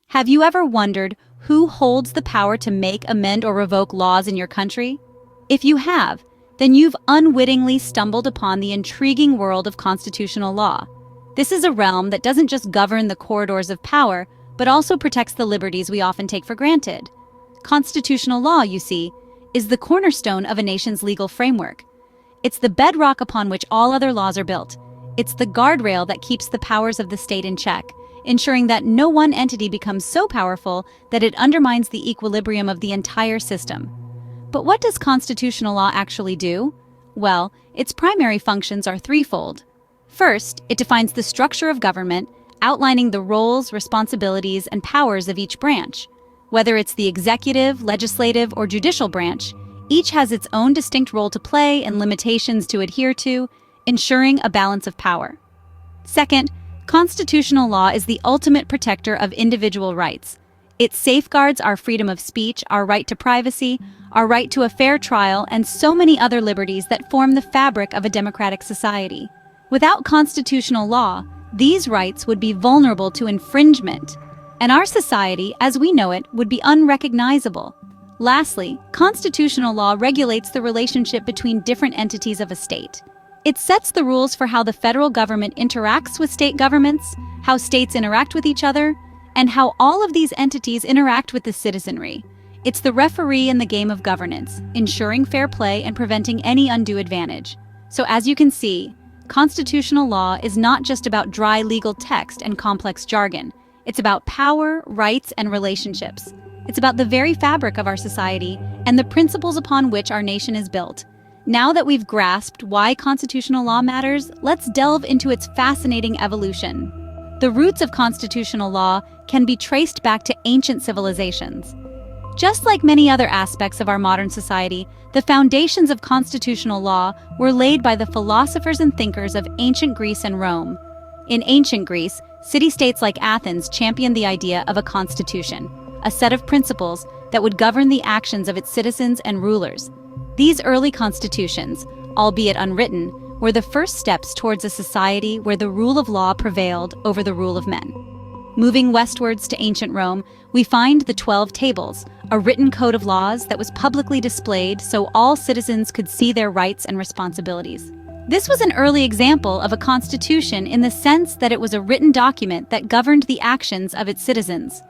Have you ever wondered who holds the power to make, amend, or revoke laws in your country? If you have, then you've unwittingly stumbled upon the intriguing world of constitutional law. This is a realm that doesn't just govern the corridors of power, but also protects the liberties we often take for granted. Constitutional law, you see, is the cornerstone of a nation's legal framework. It's the bedrock upon which all other laws are built. It's the guardrail that keeps the powers of the state in check, ensuring that no one entity becomes so powerful that it undermines the equilibrium of the entire system. But what does constitutional law actually do? Well, its primary functions are threefold. First, it defines the structure of government, outlining the roles, responsibilities, and powers of each branch. Whether it's the executive, legislative, or judicial branch, each has its own distinct role to play and limitations to adhere to, ensuring a balance of power. Second, constitutional law is the ultimate protector of individual rights. It safeguards our freedom of speech, our right to privacy, our right to a fair trial, and so many other liberties that form the fabric of a democratic society. Without constitutional law, these rights would be vulnerable to infringement, and our society, as we know it, would be unrecognizable. Lastly, constitutional law regulates the relationship between different entities of a state. It sets the rules for how the federal government interacts with state governments, how states interact with each other, and how all of these entities interact with the citizenry. It's the referee in the game of governance, ensuring fair play and preventing any undue advantage. So as you can see, constitutional law is not just about dry legal text and complex jargon. It's about power, rights, and relationships. It's about the very fabric of our society and the principles upon which our nation is built. Now that we've grasped why constitutional law matters, let's delve into its fascinating evolution. The roots of constitutional law can be traced back to ancient civilizations. Just like many other aspects of our modern society, the foundations of constitutional law were laid by the philosophers and thinkers of ancient Greece and Rome. In ancient Greece, city-states like Athens championed the idea of a constitution, a set of principles that would govern the actions of its citizens and rulers. These early constitutions, albeit unwritten, were the first steps towards a society where the rule of law prevailed over the rule of men. Moving westwards to ancient Rome, we find the 12 Tables, a written code of laws that was publicly displayed so all citizens could see their rights and responsibilities. This was an early example of a constitution in the sense that it was a written document that governed the actions of its citizens.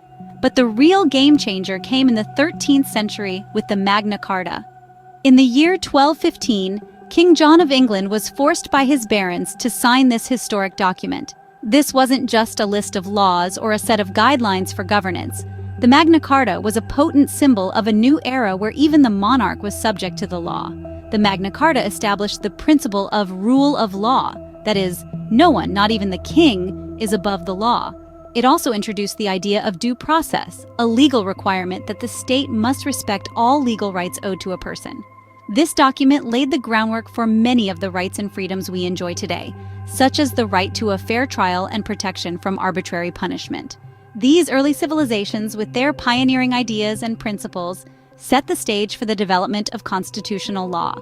But the real game changer came in the 13th century with the Magna Carta. In the year 1215, King John of England was forced by his barons to sign this historic document. This wasn't just a list of laws or a set of guidelines for governance. The Magna Carta was a potent symbol of a new era where even the monarch was subject to the law. The Magna Carta established the principle of rule of law, that is, no one, not even the king, is above the law. It also introduced the idea of due process, a legal requirement that the state must respect all legal rights owed to a person. This document laid the groundwork for many of the rights and freedoms we enjoy today, such as the right to a fair trial and protection from arbitrary punishment. These early civilizations, with their pioneering ideas and principles, set the stage for the development of constitutional law.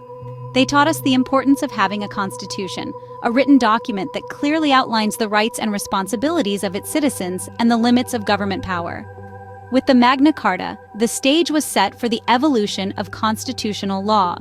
They taught us the importance of having a constitution, a written document that clearly outlines the rights and responsibilities of its citizens and the limits of government power. With the Magna Carta, the stage was set for the evolution of constitutional law.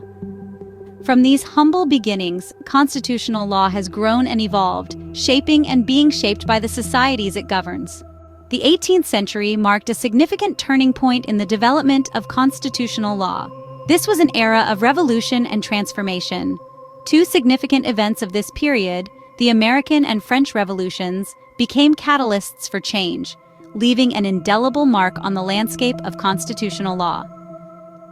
From these humble beginnings, constitutional law has grown and evolved, shaping and being shaped by the societies it governs. The 18th century marked a significant turning point in the development of constitutional law. This was an era of revolution and transformation. Two significant events of this period, the American and French Revolutions, became catalysts for change, leaving an indelible mark on the landscape of constitutional law.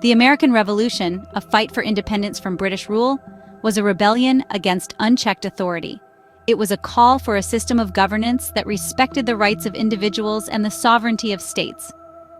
The American Revolution, a fight for independence from British rule, was a rebellion against unchecked authority. It was a call for a system of governance that respected the rights of individuals and the sovereignty of states.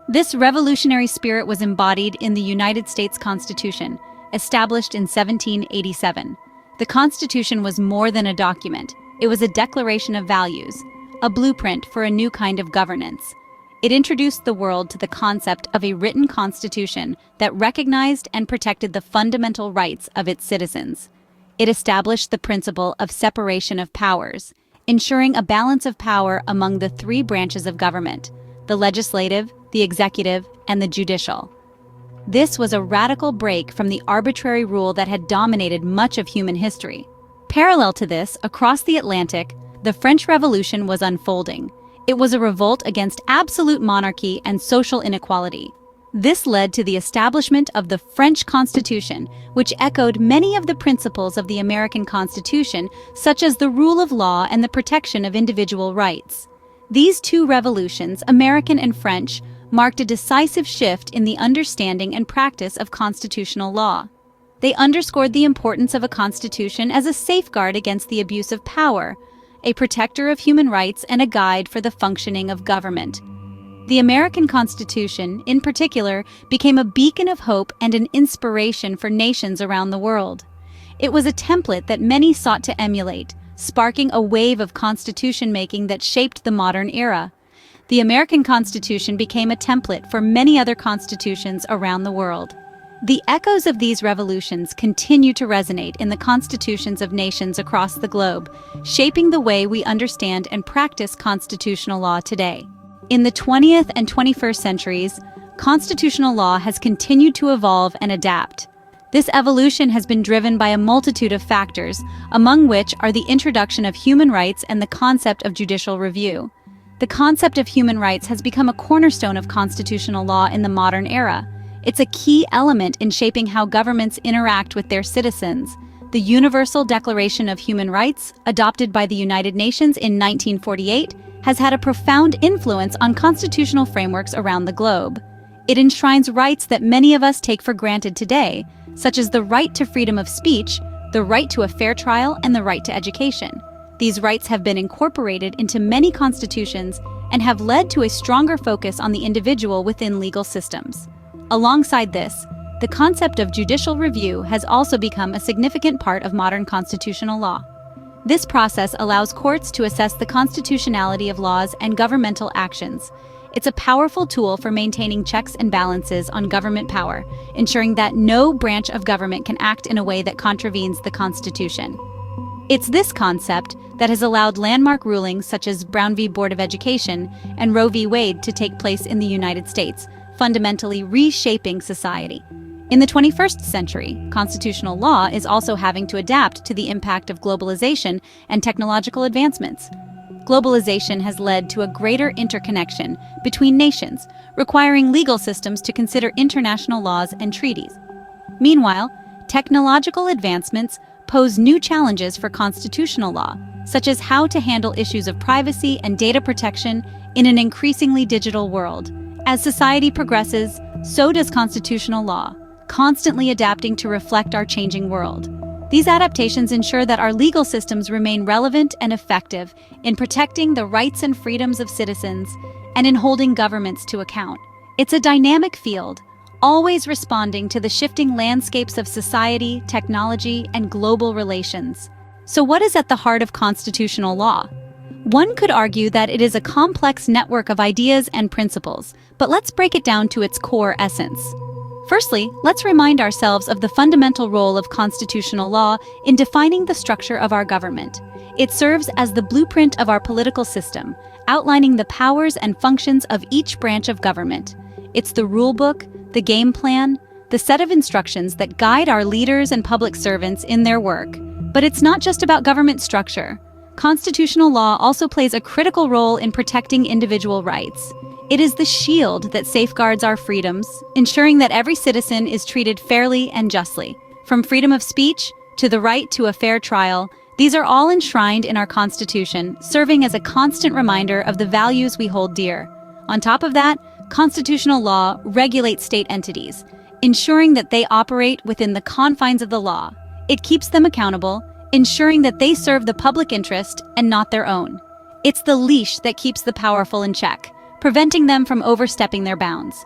This revolutionary spirit was embodied in the United States Constitution, established in 1787. The Constitution was more than a document. It was a declaration of values, a blueprint for a new kind of governance. It introduced the world to the concept of a written constitution that recognized and protected the fundamental rights of its citizens. It established the principle of separation of powers, ensuring a balance of power among the three branches of government: the legislative, the executive, and the judicial. This was a radical break from the arbitrary rule that had dominated much of human history. Parallel to this, across the Atlantic, the French Revolution was unfolding. It was a revolt against absolute monarchy and social inequality. This led to the establishment of the French Constitution, which echoed many of the principles of the American Constitution, such as the rule of law and the protection of individual rights. These two revolutions, American and French, marked a decisive shift in the understanding and practice of constitutional law. They underscored the importance of a constitution as a safeguard against the abuse of power, a protector of human rights, and a guide for the functioning of government. The American Constitution, in particular, became a beacon of hope and an inspiration for nations around the world. It was a template that many sought to emulate, sparking a wave of constitution-making that shaped the modern era. The American Constitution became a template for many other constitutions around the world. The echoes of these revolutions continue to resonate in the constitutions of nations across the globe, shaping the way we understand and practice constitutional law today. In the 20th and 21st centuries, constitutional law has continued to evolve and adapt. This evolution has been driven by a multitude of factors, among which are the introduction of human rights and the concept of judicial review. The concept of human rights has become a cornerstone of constitutional law in the modern era. It's a key element in shaping how governments interact with their citizens. The Universal Declaration of Human Rights, adopted by the United Nations in 1948, has had a profound influence on constitutional frameworks around the globe. It enshrines rights that many of us take for granted today, such as the right to freedom of speech, the right to a fair trial, and the right to education. These rights have been incorporated into many constitutions and have led to a stronger focus on the individual within legal systems. Alongside this, the concept of judicial review has also become a significant part of modern constitutional law. This process allows courts to assess the constitutionality of laws and governmental actions. It's a powerful tool for maintaining checks and balances on government power, ensuring that no branch of government can act in a way that contravenes the Constitution. It's this concept that has allowed landmark rulings such as Brown v. Board of Education and Roe v. Wade to take place in the United States, fundamentally reshaping society. In the 21st century, constitutional law is also having to adapt to the impact of globalization and technological advancements. Globalization has led to a greater interconnection between nations, requiring legal systems to consider international laws and treaties. Meanwhile, technological advancements pose new challenges for constitutional law, such as how to handle issues of privacy and data protection in an increasingly digital world. As society progresses, so does constitutional law, constantly adapting to reflect our changing world. These adaptations ensure that our legal systems remain relevant and effective in protecting the rights and freedoms of citizens and in holding governments to account. It's a dynamic field, always responding to the shifting landscapes of society, technology, and global relations. So what is at the heart of constitutional law? One could argue that it is a complex network of ideas and principles, but let's break it down to its core essence. Firstly, let's remind ourselves of the fundamental role of constitutional law in defining the structure of our government. It serves as the blueprint of our political system, outlining the powers and functions of each branch of government. It's the rulebook, the game plan, the set of instructions that guide our leaders and public servants in their work. But it's not just about government structure. Constitutional law also plays a critical role in protecting individual rights. It is the shield that safeguards our freedoms, ensuring that every citizen is treated fairly and justly. From freedom of speech to the right to a fair trial, these are all enshrined in our Constitution, serving as a constant reminder of the values we hold dear. On top of that, constitutional law regulates state entities, ensuring that they operate within the confines of the law. It keeps them accountable, ensuring that they serve the public interest and not their own. It's the leash that keeps the powerful in check, preventing them from overstepping their bounds.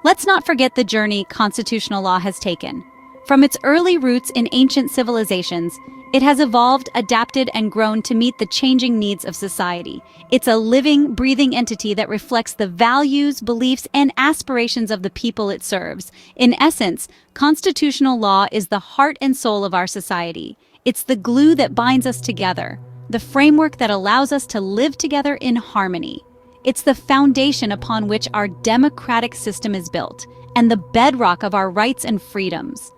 Let's not forget the journey constitutional law has taken. From its early roots in ancient civilizations, it has evolved, adapted, and grown to meet the changing needs of society. It's a living, breathing entity that reflects the values, beliefs, and aspirations of the people it serves. In essence, constitutional law is the heart and soul of our society. It's the glue that binds us together, the framework that allows us to live together in harmony. It's the foundation upon which our democratic system is built, and the bedrock of our rights and freedoms.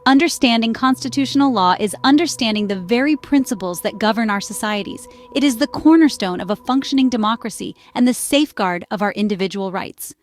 Understanding constitutional law is understanding the very principles that govern our societies. It is the cornerstone of a functioning democracy and the safeguard of our individual rights.